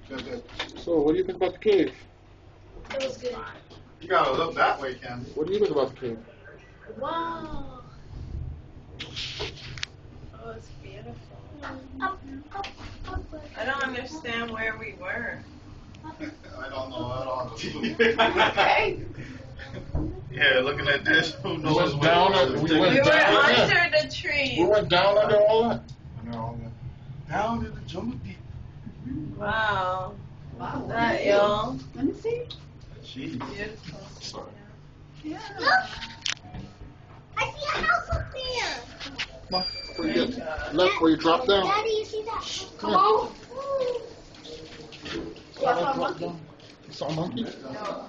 Good, good. So, what do you think about the cave? It was good. You gotta look that way, Ken. What do you think about the cave? Wow. Oh, it's beautiful. I don't understand where we were. I don't know at all. Okay. Yeah, looking at this, who knows went what down it it- was. we We went were down under the tree. We went down under all that. No, down in the jungle deep. Wow. Wow. That, y'all. Let me see. Jeez. Beautiful. Sorry. Yeah. Look! I see a house up there! Come on, where you get? Left where you drop down. Daddy, you see that? Come on. You saw that drop down? You saw a monkey? No.